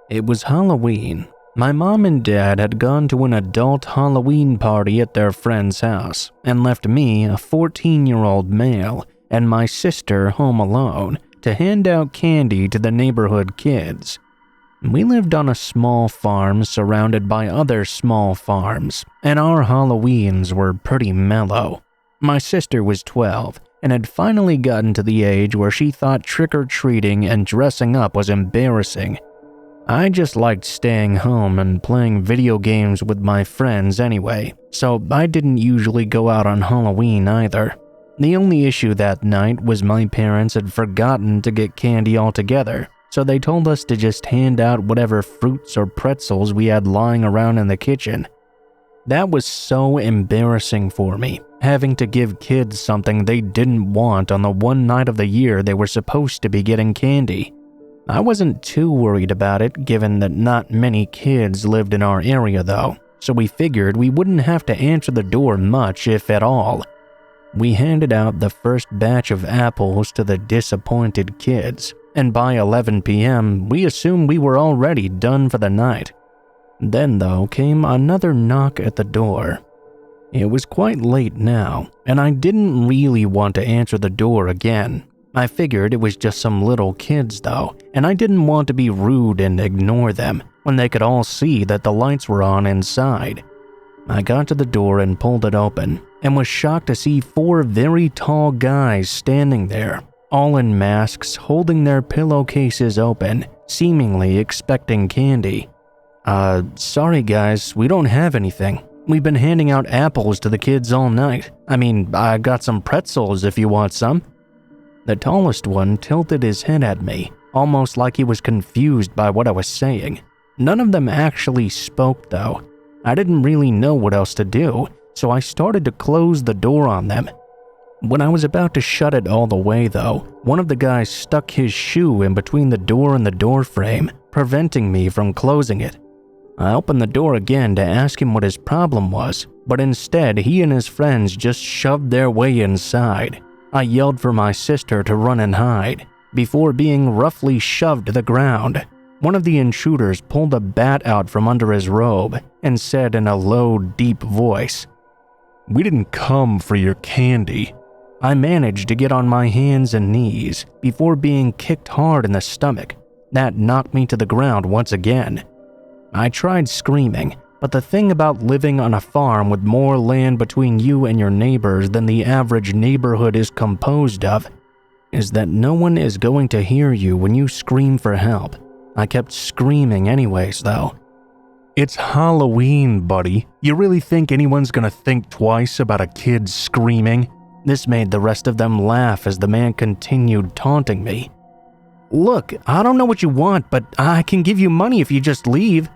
It was Halloween. My mom and dad had gone to an adult Halloween party at their friend's house and left me, a 14-year-old male, and my sister home alone to hand out candy to the neighborhood kids. We lived on a small farm surrounded by other small farms, and our Halloweens were pretty mellow. My sister was 12 and had finally gotten to the age where she thought trick-or-treating and dressing up was embarrassing. I just liked staying home and playing video games with my friends anyway, so I didn't usually go out on Halloween either. The only issue that night was my parents had forgotten to get candy altogether, so they told us to just hand out whatever fruits or pretzels we had lying around in the kitchen. That was so embarrassing for me, having to give kids something they didn't want on the one night of the year they were supposed to be getting candy. I wasn't too worried about it given that not many kids lived in our area though, so we figured we wouldn't have to answer the door much if at all. We handed out the first batch of apples to the disappointed kids, and by 11 p.m. we assumed we were already done for the night. Then though came another knock at the door. It was quite late now, and I didn't really want to answer the door again. I figured it was just some little kids though, and I didn't want to be rude and ignore them when they could all see that the lights were on inside. I got to the door and pulled it open, and was shocked to see 4 very tall guys standing there, all in masks holding their pillowcases open, seemingly expecting candy. Sorry guys, we don't have anything. We've been handing out apples to the kids all night. I got some pretzels if you want some. The tallest one tilted his head at me, almost like he was confused by what I was saying. None of them actually spoke though. I didn't really know what else to do, so I started to close the door on them. When I was about to shut it all the way though, one of the guys stuck his shoe in between the door and the door frame, preventing me from closing it. I opened the door again to ask him what his problem was, but instead he and his friends just shoved their way inside. I yelled for my sister to run and hide, before being roughly shoved to the ground. One of the intruders pulled a bat out from under his robe and said in a low, deep voice, "We didn't come for your candy." I managed to get on my hands and knees before being kicked hard in the stomach. That knocked me to the ground once again. I tried screaming, but the thing about living on a farm with more land between you and your neighbors than the average neighborhood is composed of is that no one is going to hear you when you scream for help. I kept screaming anyways though. "It's Halloween, buddy. You really think anyone's gonna think twice about a kid screaming?" This made the rest of them laugh as the man continued taunting me. "Look, I don't know what you want, but I can give you money if you just leave."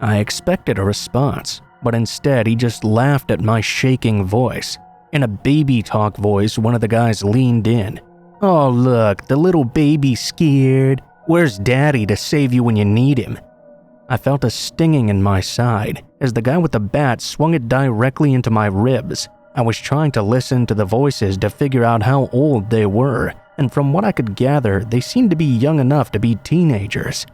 I expected a response, but instead he just laughed at my shaking voice. In a baby talk voice, one of the guys leaned in. "Oh look, the little baby's scared. Where's daddy to save you when you need him?" I felt a stinging in my side as the guy with the bat swung it directly into my ribs. I was trying to listen to the voices to figure out how old they were, and from what I could gather, they seemed to be young enough to be teenagers.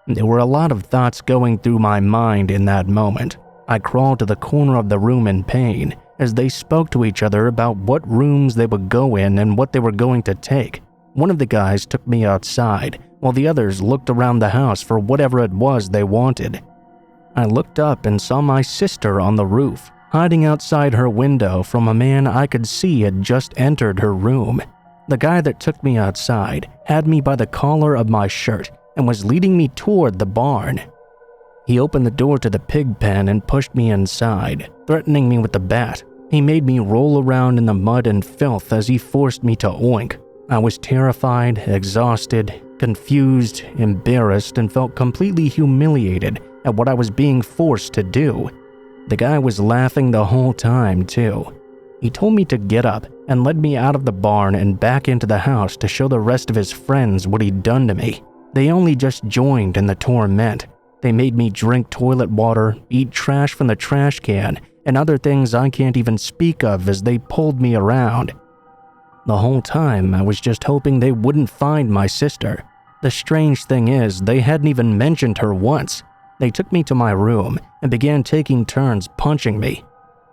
There were a lot of thoughts going through my mind in that moment. I crawled to the corner of the room in pain as they spoke to each other about what rooms they would go in and what they were going to take. One of the guys took me outside, while the others looked around the house for whatever it was they wanted. I looked up and saw my sister on the roof, hiding outside her window from a man I could see had just entered her room. The guy that took me outside had me by the collar of my shirt and was leading me toward the barn. He opened the door to the pig pen and pushed me inside, threatening me with the bat. He made me roll around in the mud and filth as he forced me to oink. I was terrified, exhausted, confused, embarrassed, and felt completely humiliated at what I was being forced to do. The guy was laughing the whole time, too. He told me to get up and led me out of the barn and back into the house to show the rest of his friends what he'd done to me. They only just joined in the torment. They made me drink toilet water, eat trash from the trash can, and other things I can't even speak of as they pulled me around. The whole time, I was just hoping they wouldn't find my sister. The strange thing is, they hadn't even mentioned her once. They took me to my room and began taking turns punching me.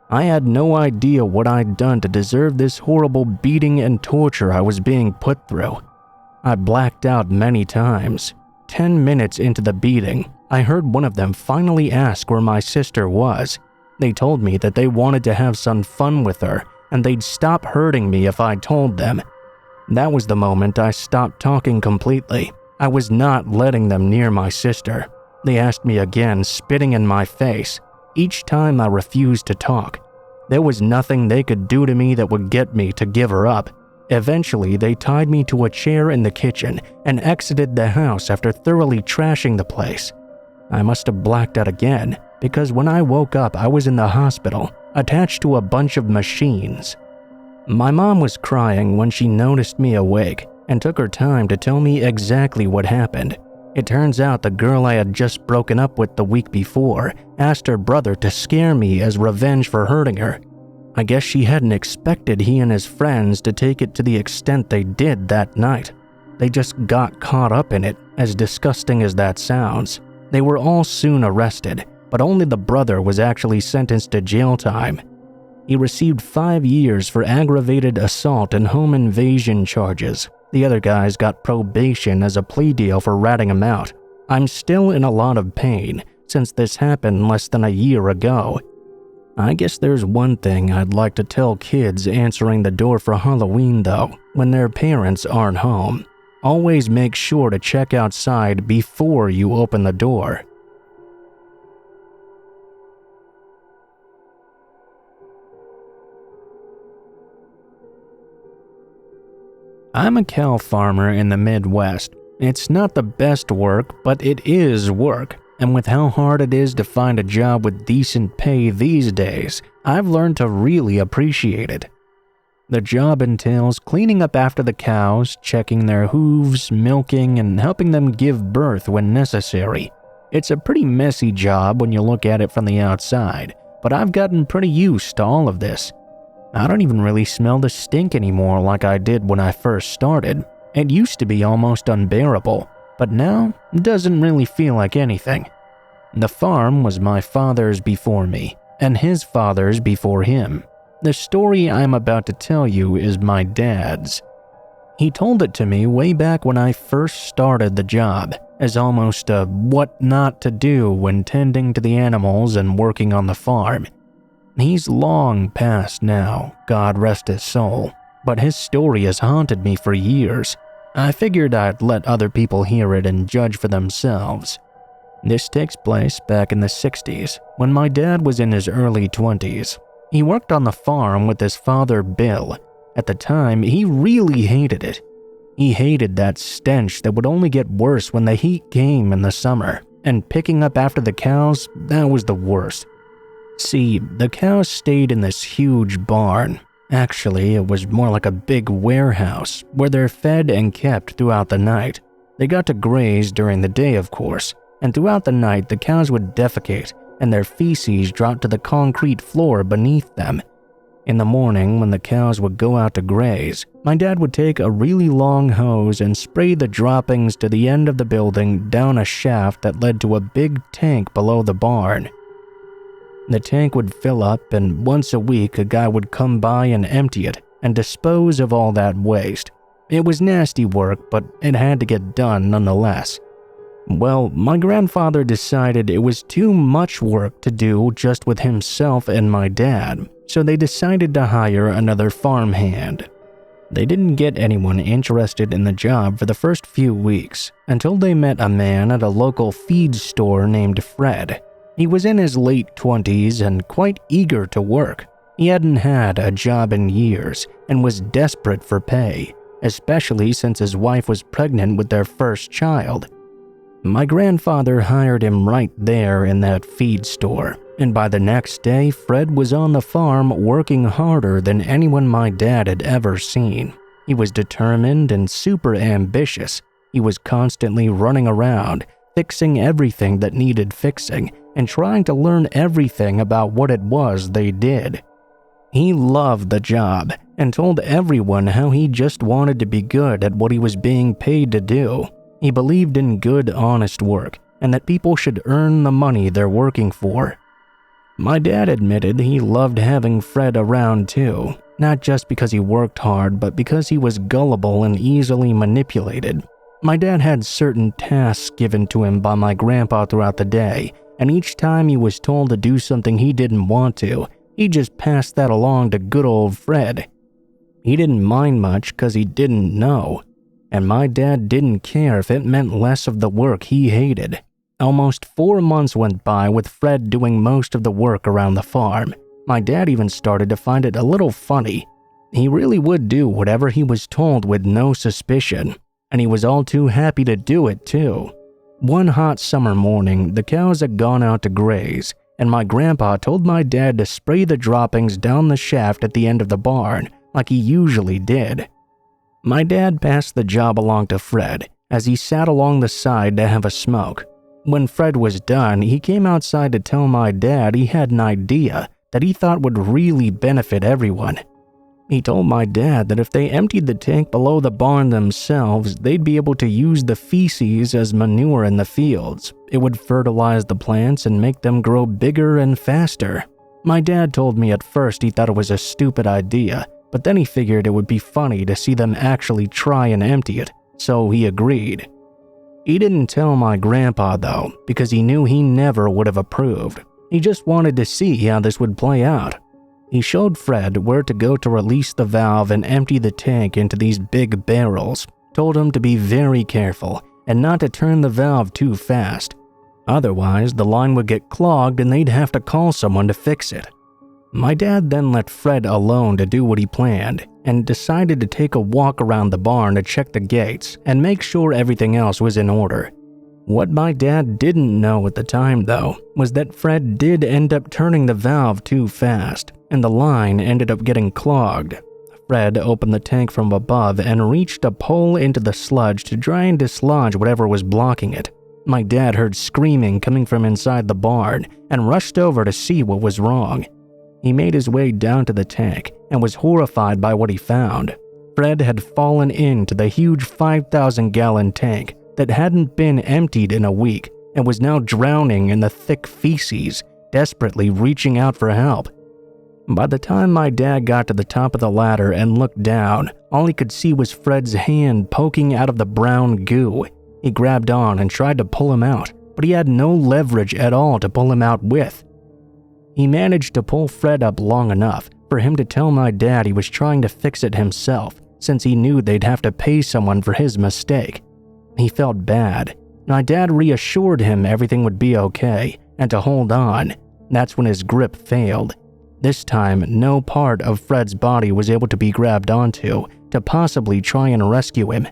I had no idea what I'd done to deserve this horrible beating and torture I was being put through. I blacked out many times. 10 minutes into the beating, I heard one of them finally ask where my sister was. They told me that they wanted to have some fun with her and they'd stop hurting me if I told them. That was the moment I stopped talking completely. I was not letting them near my sister. They asked me again, spitting in my face. Each time I refused to talk. There was nothing they could do to me that would get me to give her up. Eventually, they tied me to a chair in the kitchen and exited the house after thoroughly trashing the place. I must have blacked out again, because when I woke up, I was in the hospital, attached to a bunch of machines. My mom was crying when she noticed me awake and took her time to tell me exactly what happened. It turns out the girl I had just broken up with the week before asked her brother to scare me as revenge for hurting her. I guess she hadn't expected he and his friends to take it to the extent they did that night. They just got caught up in it, as disgusting as that sounds. They were all soon arrested, but only the brother was actually sentenced to jail time. He received 5 years for aggravated assault and home invasion charges. The other guys got probation as a plea deal for ratting him out. I'm still in a lot of pain since this happened less than a year ago. I guess there's one thing I'd like to tell kids answering the door for Halloween though, when their parents aren't home. Always make sure to check outside before you open the door. I'm a cow farmer in the Midwest. It's not the best work, but it is work. And with how hard it is to find a job with decent pay these days, I've learned to really appreciate it. The job entails cleaning up after the cows, checking their hooves, milking, and helping them give birth when necessary. It's a pretty messy job when you look at it from the outside, but I've gotten pretty used to all of this. I don't even really smell the stink anymore like I did when I first started. It used to be almost unbearable, but now it doesn't really feel like anything. The farm was my father's before me, and his father's before him. The story I'm about to tell you is my dad's. He told it to me way back when I first started the job, as almost a what not to do when tending to the animals and working on the farm. He's long passed now, God rest his soul, but his story has haunted me for years. I figured I'd let other people hear it and judge for themselves. This takes place back in the 60s, when my dad was in his early 20s. He worked on the farm with his father, Bill. At the time, he really hated it. He hated that stench that would only get worse when the heat came in the summer, and picking up after the cows, that was the worst. See, the cows stayed in this huge barn. Actually, it was more like a big warehouse where they're fed and kept throughout the night. They got to graze during the day, of course, and throughout the night the cows would defecate and their feces dropped to the concrete floor beneath them. In the morning, when the cows would go out to graze, my dad would take a really long hose and spray the droppings to the end of the building down a shaft that led to a big tank below the barn. The tank would fill up, and once a week a guy would come by and empty it and dispose of all that waste. It was nasty work, but it had to get done nonetheless. Well, my grandfather decided it was too much work to do just with himself and my dad, so they decided to hire another farmhand. They didn't get anyone interested in the job for the first few weeks, until they met a man at a local feed store named Fred. He was in his late 20s and quite eager to work. He hadn't had a job in years and was desperate for pay, especially since his wife was pregnant with their first child. My grandfather hired him right there in that feed store, and by the next day, Fred was on the farm working harder than anyone my dad had ever seen. He was determined and super ambitious. He was constantly running around, fixing everything that needed fixing, and trying to learn everything about what it was they did. He loved the job and told everyone how he just wanted to be good at what he was being paid to do. He believed in good, honest work, and that people should earn the money they're working for. My dad admitted he loved having Fred around too, not just because he worked hard, but because he was gullible and easily manipulated. My dad had certain tasks given to him by my grandpa throughout the day, and each time he was told to do something he didn't want to, he just passed that along to good old Fred. He didn't mind much because he didn't know, and my dad didn't care if it meant less of the work he hated. Almost 4 months went by with Fred doing most of the work around the farm. My dad even started to find it a little funny. He really would do whatever he was told with no suspicion, and he was all too happy to do it too. One hot summer morning, the cows had gone out to graze, and my grandpa told my dad to spray the droppings down the shaft at the end of the barn, like he usually did. My dad passed the job along to Fred, as he sat along the side to have a smoke. When Fred was done, he came outside to tell my dad he had an idea that he thought would really benefit everyone. He told my dad that if they emptied the tank below the barn themselves, they'd be able to use the feces as manure in the fields. It would fertilize the plants and make them grow bigger and faster. My dad told me at first he thought it was a stupid idea, but then he figured it would be funny to see them actually try and empty it, so he agreed. He didn't tell my grandpa though, because he knew he never would have approved. He just wanted to see how this would play out. He showed Fred where to go to release the valve and empty the tank into these big barrels, told him to be very careful and not to turn the valve too fast. Otherwise, the line would get clogged and they'd have to call someone to fix it. My dad then let Fred alone to do what he planned and decided to take a walk around the barn to check the gates and make sure everything else was in order. What my dad didn't know at the time, though, was that Fred did end up turning the valve too fast, and the line ended up getting clogged. Fred opened the tank from above and reached a pole into the sludge to try and dislodge whatever was blocking it. My dad heard screaming coming from inside the barn and rushed over to see what was wrong. He made his way down to the tank and was horrified by what he found. Fred had fallen into the huge 5,000-gallon tank that hadn't been emptied in a week and was now drowning in the thick feces, desperately reaching out for help. By the time my dad got to the top of the ladder and looked down, all he could see was Fred's hand poking out of the brown goo. He grabbed on and tried to pull him out, but he had no leverage at all to pull him out with. He managed to pull Fred up long enough for him to tell my dad he was trying to fix it himself, since he knew they'd have to pay someone for his mistake. He felt bad. My dad reassured him everything would be okay and to hold on. That's when his grip failed. This time, no part of Fred's body was able to be grabbed onto to possibly try and rescue him.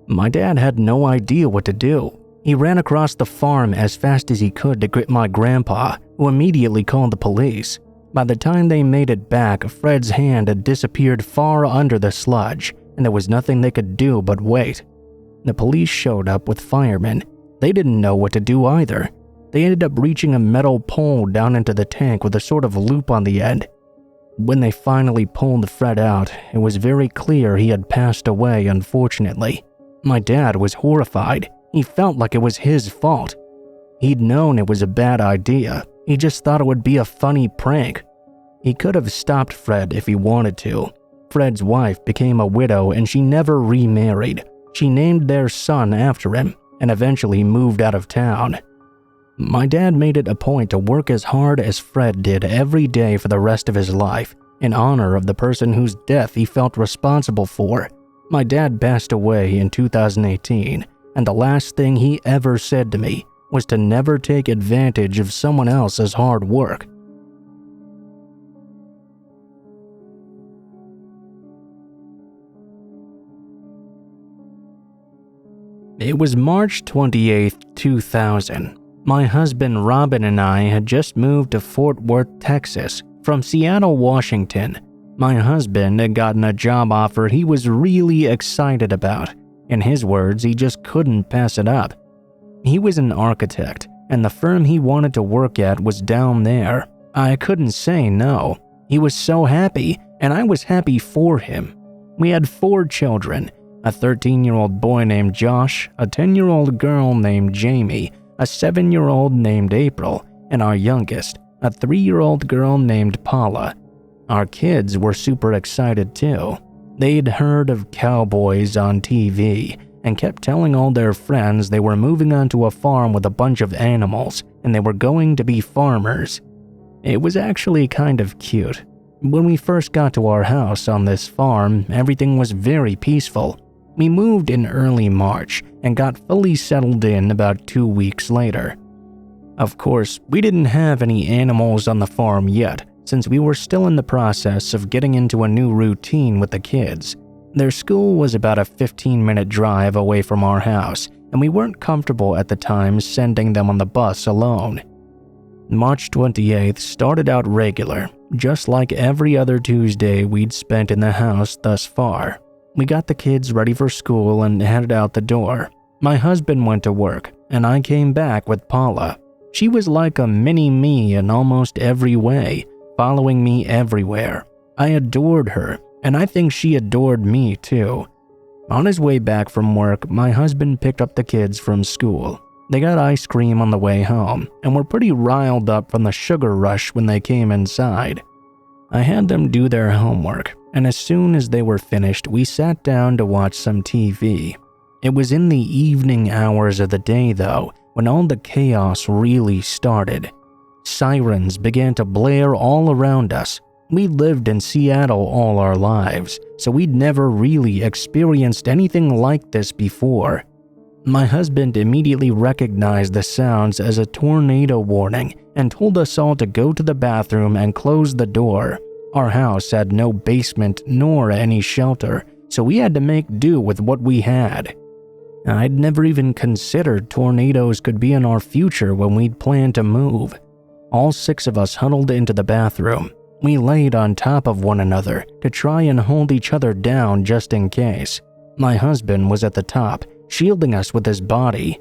My dad had no idea what to do. He ran across the farm as fast as he could to get my grandpa, who immediately called the police. By the time they made it back, Fred's hand had disappeared far under the sludge, and there was nothing they could do but wait. The police showed up with firemen. They didn't know what to do either. They ended up reaching a metal pole down into the tank with a sort of loop on the end. When they finally pulled Fred out, it was very clear he had passed away, unfortunately. My dad was horrified. He felt like it was his fault. He'd known it was a bad idea. He just thought it would be a funny prank. He could have stopped Fred if he wanted to. Fred's wife became a widow and she never remarried. She named their son after him and eventually moved out of town. My dad made it a point to work as hard as Fred did every day for the rest of his life, in honor of the person whose death he felt responsible for. My dad passed away in 2018, and the last thing he ever said to me was to never take advantage of someone else's hard work. It was March 28, 2000. My husband Robin and I had just moved to Fort Worth, Texas, from Seattle, Washington. My husband had gotten a job offer he was really excited about. In his words, he just couldn't pass it up. He was an architect, and the firm he wanted to work at was down there. I couldn't say no. He was so happy, and I was happy for him. We had 4 children, a 13-year-old boy named Josh, a 10-year-old girl named Jamie, a 7-year-old named April, and our youngest, a 3-year-old girl named Paula. Our kids were super excited too. They'd heard of cowboys on TV and kept telling all their friends they were moving onto a farm with a bunch of animals and they were going to be farmers. It was actually kind of cute. When we first got to our house on this farm, everything was very peaceful. We moved in early March and got fully settled in about 2 weeks later. Of course, we didn't have any animals on the farm yet, since we were still in the process of getting into a new routine with the kids. Their school was about a 15-minute drive away from our house, and we weren't comfortable at the time sending them on the bus alone. March 28th started out regular, just like every other Tuesday we'd spent in the house thus far. We got the kids ready for school and headed out the door. My husband went to work, and I came back with Paula. She was like a mini-me in almost every way, following me everywhere. I adored her, and I think she adored me too. On his way back from work, my husband picked up the kids from school. They got ice cream on the way home, and were pretty riled up from the sugar rush when they came inside. I had them do their homework, and as soon as they were finished, we sat down to watch some TV. It was in the evening hours of the day, though, when all the chaos really started. Sirens began to blare all around us. We lived in Seattle all our lives, so we'd never really experienced anything like this before. My husband immediately recognized the sounds as a tornado warning and told us all to go to the bathroom and close the door. Our house had no basement nor any shelter, so we had to make do with what we had. I'd never even considered tornadoes could be in our future when we'd planned to move. All 6 of us huddled into the bathroom. We laid on top of one another to try and hold each other down just in case. My husband was at the top, shielding us with his body.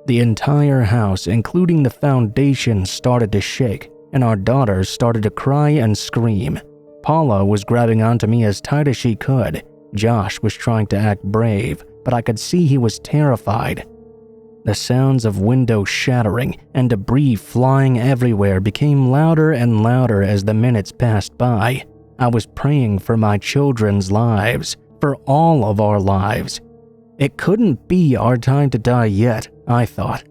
The entire house, including the foundation, started to shake, and our daughters started to cry and scream. Paula was grabbing onto me as tight as she could. Josh was trying to act brave, but I could see he was terrified. The sounds of windows shattering and debris flying everywhere became louder and louder as the minutes passed by. I was praying for my children's lives, for all of our lives. It couldn't be our time to die yet, I thought.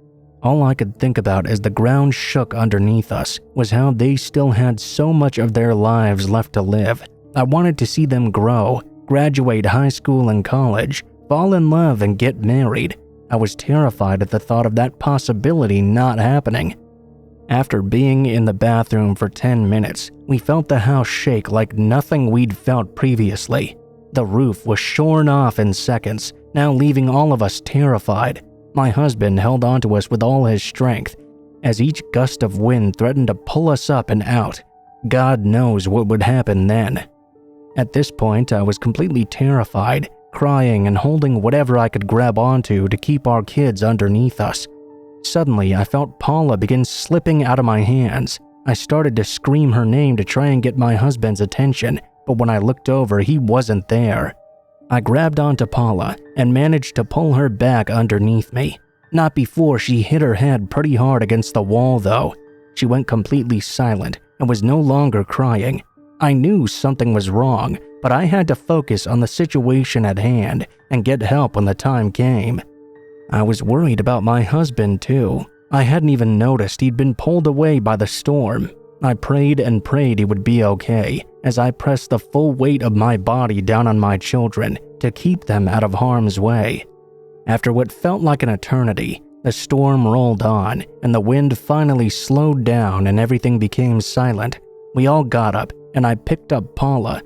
All I could think about as the ground shook underneath us was how they still had so much of their lives left to live. I wanted to see them grow, graduate high school and college, fall in love and get married. I was terrified at the thought of that possibility not happening. After being in the bathroom for 10 minutes, we felt the house shake like nothing we'd felt previously. The roof was shorn off in seconds, now leaving all of us terrified. My husband held onto us with all his strength, as each gust of wind threatened to pull us up and out. God knows what would happen then. At this point, I was completely terrified, crying and holding whatever I could grab onto to keep our kids underneath us. Suddenly, I felt Paula begin slipping out of my hands. I started to scream her name to try and get my husband's attention, but when I looked over, he wasn't there. I grabbed onto Paula and managed to pull her back underneath me. Not before she hit her head pretty hard against the wall, though. She went completely silent and was no longer crying. I knew something was wrong, but I had to focus on the situation at hand and get help when the time came. I was worried about my husband too. I hadn't even noticed he'd been pulled away by the storm. I prayed and prayed he would be okay as I pressed the full weight of my body down on my children to keep them out of harm's way. After what felt like an eternity, the storm rolled on and the wind finally slowed down and everything became silent. We all got up and I picked up Paula.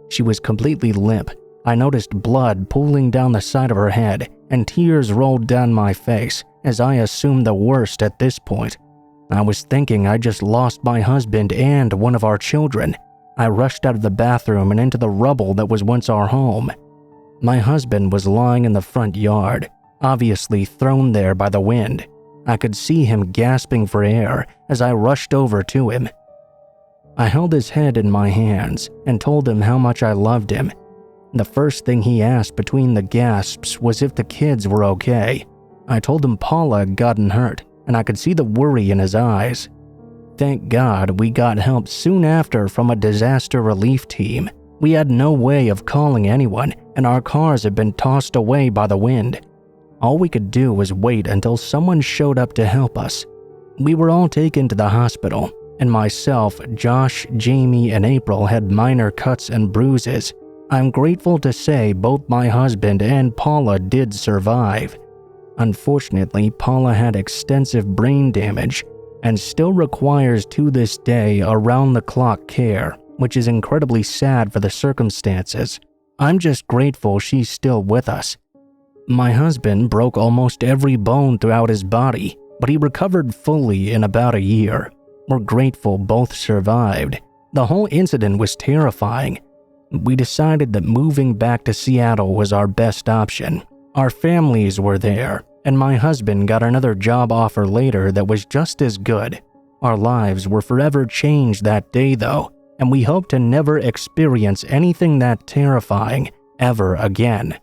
She was completely limp. I noticed blood pooling down the side of her head and tears rolled down my face as I assumed the worst at this point. I was thinking I just lost my husband and one of our children. I rushed out of the bathroom and into the rubble that was once our home. My husband was lying in the front yard, obviously thrown there by the wind. I could see him gasping for air as I rushed over to him. I held his head in my hands and told him how much I loved him. The first thing he asked between the gasps was if the kids were okay. I told him Paula had gotten hurt, and I could see the worry in his eyes. Thank God we got help soon after from a disaster relief team. We had no way of calling anyone, and our cars had been tossed away by the wind. All we could do was wait until someone showed up to help us. We were all taken to the hospital, and myself, Josh, Jamie, and April had minor cuts and bruises. I'm grateful to say both my husband and Paula did survive. Unfortunately, Paula had extensive brain damage and still requires to this day around-the-clock care, which is incredibly sad for the circumstances. I'm just grateful she's still with us. My husband broke almost every bone throughout his body, but he recovered fully in about a year. We're grateful both survived. The whole incident was terrifying. We decided that moving back to Seattle was our best option. Our families were there, and my husband got another job offer later that was just as good. Our lives were forever changed that day though, and we hope to never experience anything that terrifying ever again.